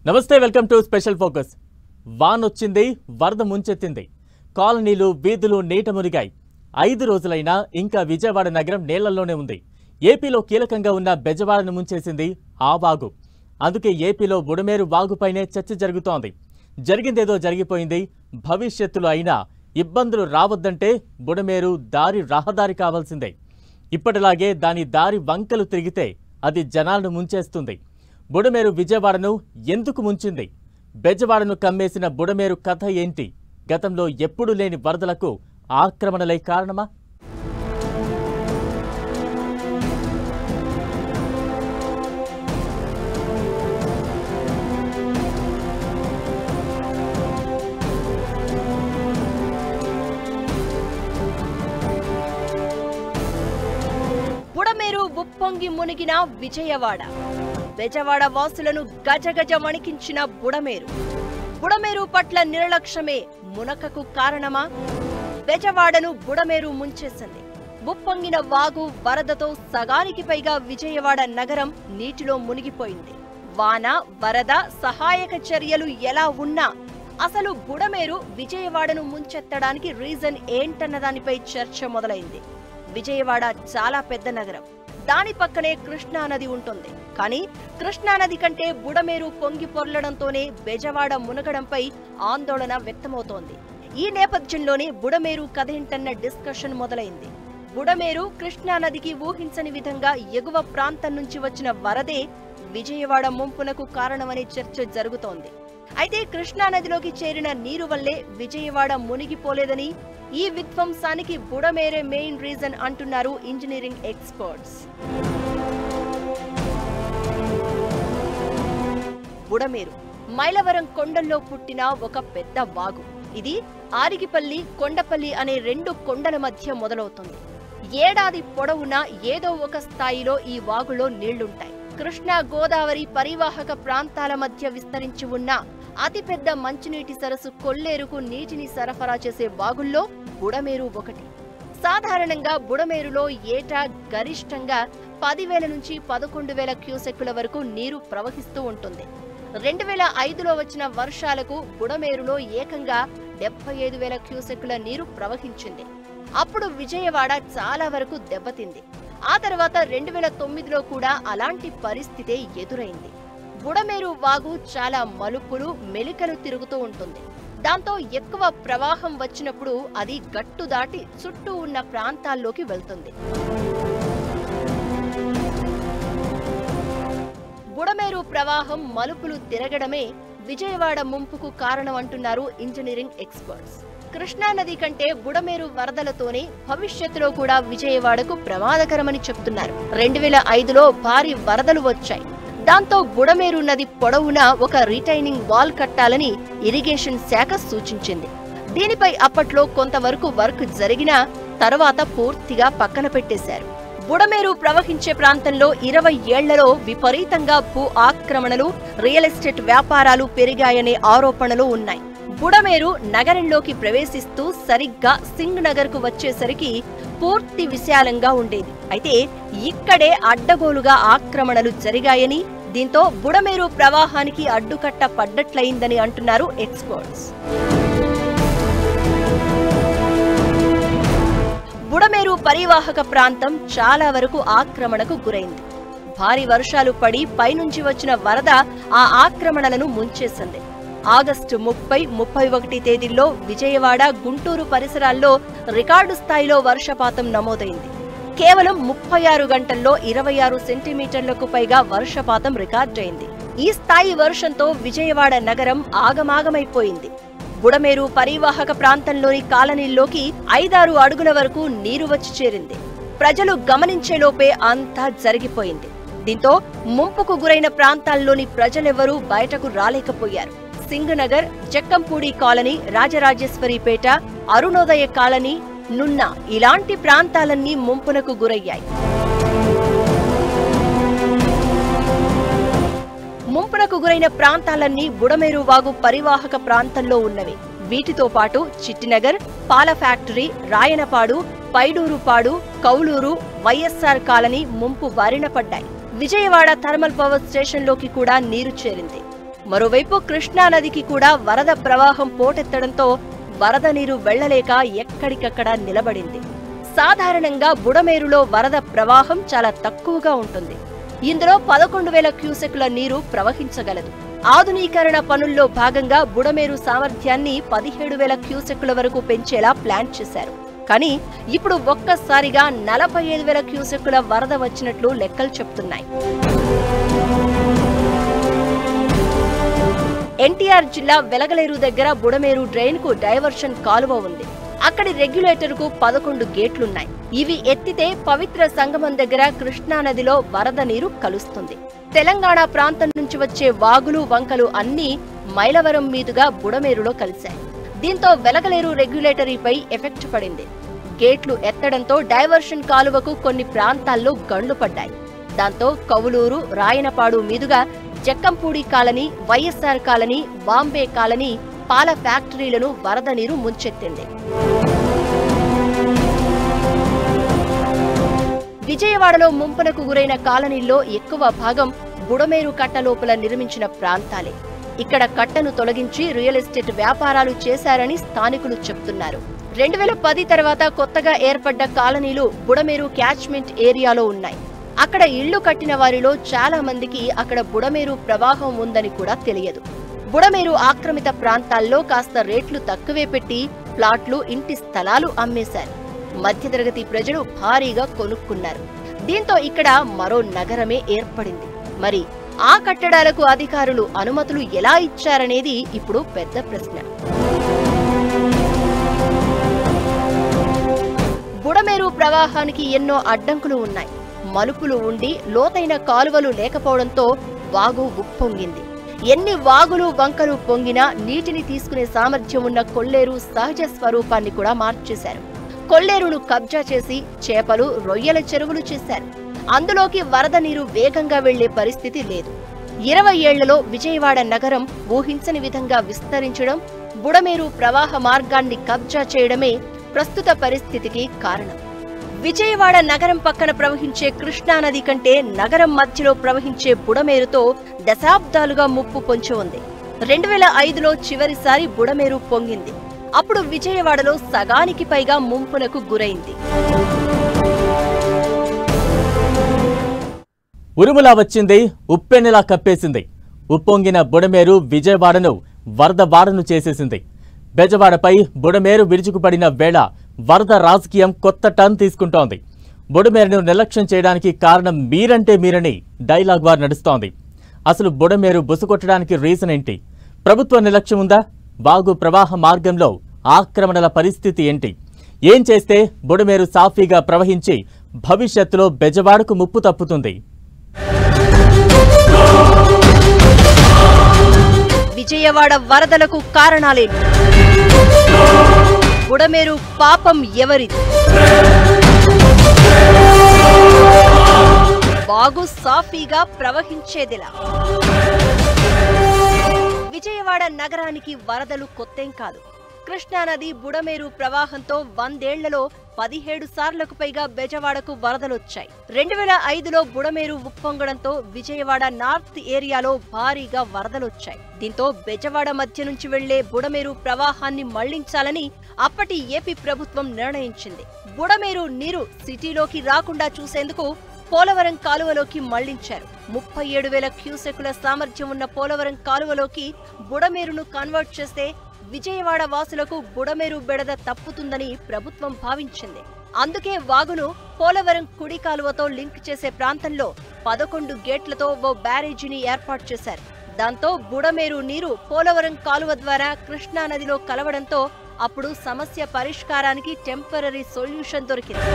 నమస్తే welcome to special focus. వానొచ్చింది, వరద ముంచెత్తింది. కాలనీలు, వీధులు నీట మునిగాయి. 5 రోజులైనా ఇంకా విజయవాడ నగరం నీళ్లలోనే ఉంది. ఏపీలో కీలకంగా ఉన్న బెజవాడను ముంచేసింది ఆ వాగు. అందుకే ఏపీలో బుడమేరు వాగుపైనే చర్చ జరుగుతోంది. జరిగిందేదో జరిగిపోయింది. భవిష్యత్తులో అయినా ఇబ్బందులు రావద్దంటే బుడమేరు దారి రహదారి కావాల్సిందే. ఇప్పటిలాగే దాని దారి వంకలు తిరిగితే అది జనాలను ముంచేస్తుంది. బుడమేరు విజయవాడను ఎందుకు ముంచింది? బెజవాడను కమ్మేసిన బుడమేరు కథ ఏంటి? గతంలో ఎప్పుడూ లేని వరదలకు ఆక్రమణలే కారణమా? బుడమేరు ఉప్పొంగి మునిగిన విజయవాడ. బెజవాడ వాసులను గజగజ వణికించిన బుడమేరు పట్ల నిర్లక్ష్యమే మునకకు కారణమా? బెజవాడను బుడమేరు ముంచేసింది. ఉప్పొంగిన వాగు వరదతో సగానికి పైగా విజయవాడ నగరం నీటిలో మునిగిపోయింది. వాన, వరద సహాయక చర్యలు ఎలా ఉన్నా అసలు బుడమేరు విజయవాడను ముంచెత్తడానికి రీజన్ ఏంటన్న దానిపై చర్చ మొదలైంది. విజయవాడ చాలా పెద్ద నగరం. దాని పక్కనే కృష్ణానది ఉంటుంది. కానీ కృష్ణానది కంటే బుడమేరు పొంగి పొర్లడంతోనే బెజవాడ మునగడంపై ఆందోళన వ్యక్తమవుతోంది. ఈ నేపథ్యంలోనే బుడమేరు కథేంటన్న డిస్కషన్ మొదలైంది. బుడమేరు కృష్ణానదికి ఊహించని విధంగా ఎగువ ప్రాంతం నుంచి వచ్చిన వరదే విజయవాడ ముంపునకు కారణమనే చర్చ జరుగుతోంది. అయితే కృష్ణానదిలోకి చేరిన నీరు వల్లే విజయవాడ మునిగిపోలేదని, ఈ విధ్వంసానికి బుడమేరే మెయిన్ రీజన్ అంటున్నారు ఇంజనీరింగ్ ఎక్స్పర్ట్స్. బుడమేరు మైలవరం కొండల్లో పుట్టిన ఒక పెద్ద వాగు. ఇది ఆరిగిపల్లి, కొండపల్లి అనే 2 కొండల మధ్య మొదలవుతుంది. ఏడాది పొడవునా ఏదో ఒక స్థాయిలో ఈ వాగులో నీళ్లుంటాయి. కృష్ణా, గోదావరి పరివాహక ప్రాంతాల మధ్య విస్తరించి ఉన్న అతిపెద్ద మంచినీటి సరస్సు కొల్లేరుకు నీటిని సరఫరా చేసే వాగుల్లో బుడమేరు ఒకటి. సాధారణంగా బుడమేరులో ఏటా గరిష్టంగా 10,000 నుంచి 11,000 క్యూసెక్కుల వరకు నీరు ప్రవహిస్తూ ఉంటుంది. 2005లో వచ్చిన వర్షాలకు బుడమేరులో ఏకంగా 75,000 క్యూసెక్కుల నీరు ప్రవహించింది. అప్పుడు విజయవాడ చాలా వరకు దెబ్బతింది. ఆ తర్వాత 2009లో కూడా అలాంటి పరిస్థితే ఎదురైంది. బుడమేరు వాగు చాలా మలుపులు, మెలికలు తిరుగుతూ ఉంటుంది. దాంతో ఎక్కువ ప్రవాహం వచ్చినప్పుడు అది గట్టు దాటి చుట్టూ ఉన్న ప్రాంతాల్లోకి వెళ్తుంది. బుడమేరు ప్రవాహం, మలుపులు తిరగడమే విజయవాడ ముంపుకు కారణం అంటున్నారు ఇంజనీరింగ్ ఎక్స్పర్ట్స్. కృష్ణానది కంటే బుడమేరు వరదలతోనే భవిష్యత్తులో కూడా విజయవాడకు ప్రమాదకరమని చెప్తున్నారు. 2005లో భారీ వరదలు వచ్చాయి. దాంతో బుడమేరు నది పొడవునా ఒక రిటైనింగ్ వాల్ కట్టాలని ఇరిగేషన్ శాఖ సూచించింది. దీనిపై అప్పట్లో కొంతవరకు వర్క్ జరిగినా తర్వాత పూర్తిగా పక్కన పెట్టేశారు. బుడమేరు ప్రవహించే ప్రాంతంలో 20 ఏళ్లలో విపరీతంగా భూ ఆక్రమణలు, రియల్ ఎస్టేట్ వ్యాపారాలు పెరిగాయనే ఆరోపణలు ఉన్నాయి. బుడమేరు నగరంలోకి ప్రవేశిస్తూ సరిగ్గా సింగ్ నగర్ కు వచ్చేసరికి పూర్తి విశాలంగా ఉండేది. అయితే ఇక్కడే అడ్డగోలుగా ఆక్రమణలు జరిగాయని, దీంతో బుడమేరు ప్రవాహానికి అడ్డుకట్ట పడ్డట్లయిందని అంటున్నారు ఎక్స్పర్ట్స్. బుడమేరు పరివాహక ప్రాంతం చాలా వరకు ఆక్రమణకు గురైంది. భారీ వర్షాలు పడి పైనుంచి వచ్చిన వరద ఆ ఆక్రమణలను ముంచేసింది. ఆగస్టు 30, 31 తేదీల్లో విజయవాడ, గుంటూరు పరిసరాల్లో రికార్డు స్థాయిలో వర్షపాతం నమోదైంది. కేవలం 36 గంటల్లో 26 సెంటీమీటర్లకు పైగా వర్షపాతం రికార్డైంది. ఈ స్థాయి వర్షంతో విజయవాడ నగరం ఆగమాగమైపోయింది. బుడమేరు పరివాహక ప్రాంతంలోని కాలనీల్లోకి 5-6 అడుగుల వరకు నీరు వచ్చి చేరింది. ప్రజలు గమనించేలోపే అంతా జరిగిపోయింది. దీంతో ముంపుకు గురైన ప్రాంతాల్లోని ప్రజలెవరూ బయటకు రాలేకపోయారు. సింగ్ నగర్, జక్కంపూడి కాలనీ, రాజరాజేశ్వరిపేట, అరుణోదయ కాలనీ, నున్న ఇలాంటి ప్రాంతాలన్నీ ముంపునకు గురయ్యాయి. ముంపునకు గురైన ప్రాంతాలన్నీ బుడమేరు వాగు పరివాహక ప్రాంతంలో ఉన్నవి. వీటితో పాటు చిట్టినగర్, పాల ఫ్యాక్టరీ, రాయనపాడు, పైడూరుపాడు, కౌలూరు, వైఎస్ఆర్ కాలనీ ముంపు బారిన పడ్డాయి. విజయవాడ థర్మల్ పవర్ స్టేషన్లోకి కూడా నీరు చేరింది. మరోవైపు కృష్ణా నదికి కూడా వరద ప్రవాహం పోటెత్తడంతో వరద నీరు వెళ్లలేక ఎక్కడికక్కడ నిలబడింది. సాధారణంగా బుడమేరులో వరద ప్రవాహం చాలా తక్కువగా ఉంటుంది. ఇందులో 11,000 క్యూసెక్కుల నీరు ప్రవహించగలదు. ఆధునీకరణ పనుల్లో భాగంగా బుడమేరు సామర్థ్యాన్ని 17,000 క్యూసెక్కుల వరకు పెంచేలా ప్లాన్ చేశారు. కానీ ఇప్పుడు ఒక్కసారిగా 45,000 క్యూసెక్కుల వరద వచ్చినట్లు లెక్కలు చెప్తున్నాయి. ఎన్టీఆర్ జిల్లా వెలగలేరు దగ్గర బుడమేరు డ్రైన్ కు డైవర్షన్ కాలువ ఉంది. అక్కడి రెగ్యులేటర్ కు 11 గేట్లున్నాయి. ఇవి ఎత్తితే పవిత్ర సంగమం దగ్గర కృష్ణా నదిలో వరద నీరు కలుస్తుంది. తెలంగాణ ప్రాంతం నుంచి వచ్చే వాగులు వంకలు అన్నీ మైలవరం మీదుగా బుడమేరులో కలిశాయి. దీంతో వెలగలేరు రెగ్యులేటరీపై ఎఫెక్ట్ పడింది. గేట్లు ఎత్తడంతో డైవర్షన్ కాలువకు కొన్ని ప్రాంతాల్లో గండ్లు పడ్డాయి. దాంతో కవులూరు, రాయనపాడు మీదుగా Jakkampudi colony, YSR colony, Bombay colony, పాల ఫ్యాక్టరీలను వరద నీరు ముంచెత్తింది. విజయవాడలో ముంపునకు గురైన కాలనీల్లో ఎక్కువ భాగం బుడమేరు కట్ట లోపల నిర్మించిన ప్రాంతాలే. ఇక్కడ కట్టను తొలగించి రియల్ ఎస్టేట్ వ్యాపారాలు చేశారని స్థానికులు చెప్తున్నారు. 2010 తర్వాత కొత్తగా ఏర్పడ్డ కాలనీలు బుడమేరు క్యాచ్మెంట్ ఏరియాలో ఉన్నాయి. అక్కడ ఇళ్లు కట్టిన వారిలో చాలా మందికి అక్కడ బుడమేరు ప్రవాహం ఉందని కూడా తెలియదు. బుడమేరు ఆక్రమిత ప్రాంతాల్లో కాస్త రేట్లు తక్కువే పెట్టి ప్లాట్లు, ఇంటి స్థలాలు అమ్మేశారు. మధ్యతరగతి ప్రజలు భారీగా కొనుక్కున్నారు. దీంతో ఇక్కడ మరో నగరమే ఏర్పడింది. మరి ఆ కట్టడాలకు అధికారులు అనుమతులు ఎలా ఇచ్చారనేది ఇప్పుడు పెద్ద ప్రశ్న. బుడమేరు ప్రవాహానికి ఎన్నో అడ్డంకులు ఉన్నాయి. మలుపులు ఉండి లోతైన కాలువలు లేకపోవడంతో వాగు ఉప్పొంగింది. ఎన్ని వాగులు వంకలు పొంగినా నీటిని తీసుకునే సామర్థ్యం ఉన్న కొల్లేరు సహజ స్వరూపాన్ని కూడా మార్చేశారు. కొల్లేరును కబ్జా చేసి చేపలు, రొయ్యల చెరువులు చేశారు. అందులోకి వరద నీరు వేగంగా వెళ్లే పరిస్థితి లేదు. 20 ఏళ్లలో విజయవాడ నగరం ఊహించని విధంగా విస్తరించడం, బుడమేరు ప్రవాహ మార్గాన్ని కబ్జా చేయడమే ప్రస్తుత పరిస్థితికి కారణం. విజయవాడ నగరం పక్కన ప్రవహించే కృష్ణానది కంటే నగరం మధ్యలో ప్రవహించే బుడమేరుతో దశాబ్దాలుగా ముప్పు పొంచి ఉంది. 2005లో చివరిసారి బుడమేరు పొంగింది. అప్పుడు విజయవాడలో సగానికి పైగా ముంపునకు గురైంది. ఉరుములా వచ్చింది, ఉప్పెన్నెలా కప్పేసింది. ఉప్పొంగిన బుడమేరు విజయవాడను వరద వాడను చేసేసింది. బెజవాడపై బుడమేరు విరుచుకుపడిన వేళ వరద రాజకీయం కొత్త టర్న్ తీసుకుంటోంది. బుడమేరును నిర్లక్ష్యం చేయడానికి కారణం మీరంటే మీరని డైలాగ్ వార్ నడుస్తోంది. అసలు బుడమేరు బుసకొట్టడానికి రీజన్ ఏంటి? ప్రభుత్వ నిర్లక్ష్యం ఉందా? వాగు ప్రవాహ మార్గంలో ఆక్రమణల పరిస్థితి ఏంటి? ఏం చేస్తే బుడమేరు సాఫీగా ప్రవహించి భవిష్యత్తులో బెజవాడకు ముప్పు తప్పుతుంది? విజయవాడ వరదలకు కారణాలేంటి? బుడమేరు పాపం ఎవరిది? వాగు సాఫీగా ప్రవహించేదిలా? విజయవాడ నగరానికి వరదలు కొత్తేం కాదు. కృష్ణానది బుడమేరు ప్రవాహంతో 100 ఏళ్లలో 17 సార్లకు పైగా బెజవాడకు వరదలొచ్చాయి. 2005లో బుడమేరు ఉప్పొంగడంతో విజయవాడ నార్త్ ఏరియాలో భారీగా వరదలొచ్చాయి. దీంతో బెజవాడ మధ్య నుంచి వెళ్లే బుడమేరు ప్రవాహాన్ని మళ్లించాలని అప్పటి ఏపీ ప్రభుత్వం నిర్ణయించింది. బుడమేరు నీరు సిటీలోకి రాకుండా చూసేందుకు పోలవరం కాలువలోకి మళ్లించారు. 37,000 క్యూసెక్కుల సామర్థ్యం ఉన్న పోలవరం కాలువలోకి బుడమేరును కన్వర్ట్ చేస్తే విజయవాడ వాసులకు బుడమేరు బెడద తప్పుతుందని ప్రభుత్వం భావించింది. అందుకే వాగును పోలవరం కుడి కాలువతో లింక్ చేసే ప్రాంతంలో 11 గేట్లతో ఓ బ్యారేజీని ఏర్పాటు చేశారు. దాంతో బుడమేరు నీరు పోలవరం కాలువ ద్వారా కృష్ణానదిలో కలవడంతో అప్పుడు సమస్య పరిష్కారానికి టెంపరరీ సొల్యూషన్ దొరికింది.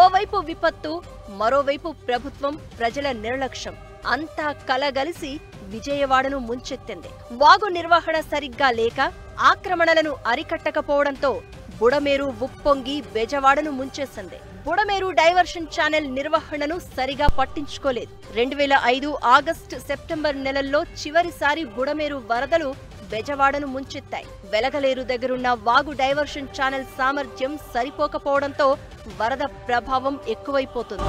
ఓవైపు విపత్తు, మరోవైపు ప్రభుత్వం, ప్రజల నిర్లక్ష్యం అంతా కలగలిసి విజయవాడను ముంచెత్తింది. వాగు నిర్వహణ సరిగ్గా లేక ఆక్రమణలను అరికట్టకపోవడంతో బుడమేరు ఉప్పొంగి బెజవాడను ముంచేసింది. బుడమేరు డైవర్షన్ ఛానల్ నిర్వహణను సరిగా పట్టించుకోలేదు. 2005 ఆగస్టు, సెప్టెంబర్ నెలల్లో చివరిసారి బుడమేరు వరదలు బెజవాడను ముంచెత్తాయి. వెలగలేరు దగ్గరున్న వాగు డైవర్షన్ ఛానల్ సామర్థ్యం సరిపోకపోవడంతో వరద ప్రభావం ఎక్కువైపోతుంది.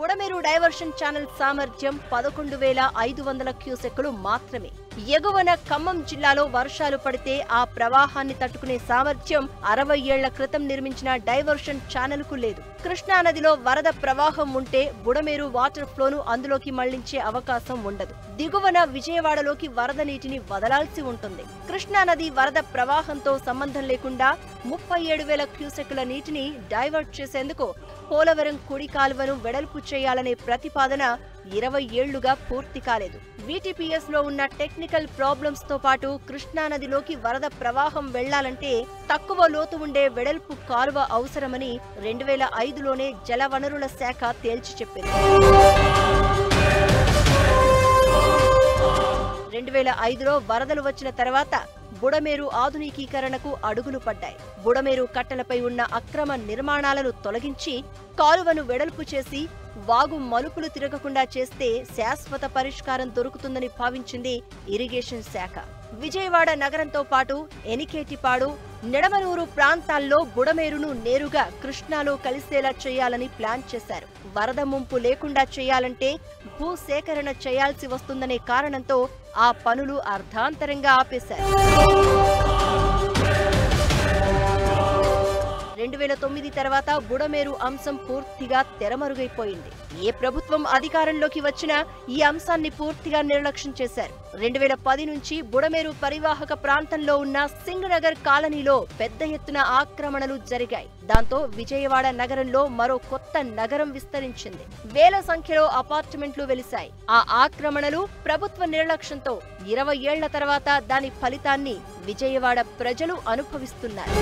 బుడమేరు డైవర్షన్ ఛానల్ సామర్థ్యం 11,500 క్యూసెక్కులు మాత్రమే. ఎగువన ఖమ్మం జిల్లాలో వర్షాలు పడితే ఆ ప్రవాహాన్ని తట్టుకునే సామర్థ్యం 60 ఏళ్ల క్రితం నిర్మించిన డైవర్షన్ ఛానల్ కు లేదు. కృష్ణానదిలో వరద ప్రవాహం ఉంటే బుడమేరు వాటర్ ఫ్లోను అందులోకి మళ్లించే అవకాశం ఉండదు. దిగువన విజయవాడలోకి వరద నీటిని వదలాల్సి ఉంటుంది. కృష్ణానది వరద ప్రవాహంతో సంబంధం లేకుండా 37,000 క్యూసెక్కుల నీటిని డైవర్ట్ చేసేందుకు పోలవరం కుడి కాలువను వెడల్పు చేయాలనే ప్రతిపాదన 20 ఏళ్లుగా పూర్తి కాలేదు. వీటీపీఎస్ లో ఉన్న టెక్నికల్ ప్రాబ్లమ్స్ తో పాటు కృష్ణానదిలోకి వరద ప్రవాహం వెళ్లాలంటే తక్కువ లోతు ఉండే వెడల్పు కాలువ అవసరమని 2005లోనే జలవనరుల శాఖ తేల్చి చెప్పింది. 2005లో వరదలు వచ్చిన తర్వాత బుడమేరు ఆధునికీకరణకు అడుగులు పడ్డాయి. బుడమేరు కట్టలపై ఉన్న అక్రమ నిర్మాణాలను తొలగించి కాలువను వెడల్పు చేసి వాగు మలుపులు తిరగకుండా చేస్తే శాశ్వత పరిష్కారం దొరుకుతుందని భావించింది ఇరిగేషన్ శాఖ. విజయవాడ నగరంతో పాటు ఎనికేటిపాడు, నిడమనూరు ప్రాంతాల్లో బుడమేరును నేరుగా కృష్ణాలో కలిసేలా చేయాలని ప్లాన్ చేశారు. వరద ముంపు లేకుండా చేయాలంటే భూసేకరణ చేయాల్సి వస్తుందనే కారణంతో ఆ పనులు అర్ధాంతరంగా ఆపేశారు. 2009 తర్వాత బుడమేరు అంశం పూర్తిగా తెరమరుగైపోయింది. ఏ ప్రభుత్వం అధికారంలోకి వచ్చినా ఈ అంశాన్ని పూర్తిగా నిర్లక్ష్యం చేశారు. 2010 నుంచి బుడమేరు పరివాహక ప్రాంతంలో ఉన్న సింగనగర్ కాలనీలో పెద్ద ఎత్తున ఆక్రమణలు జరిగాయి. దాంతో విజయవాడ నగరంలో మరో కొత్త నగరం విస్తరించింది. వేల సంఖ్యలో అపార్ట్మెంట్లు వెలిశాయి. ఆ ఆక్రమణలు ప్రభుత్వ నిర్లక్ష్యంతో 20 ఏళ్ల తర్వాత దాని ఫలితాన్ని విజయవాడ ప్రజలు అనుభవిస్తున్నారు.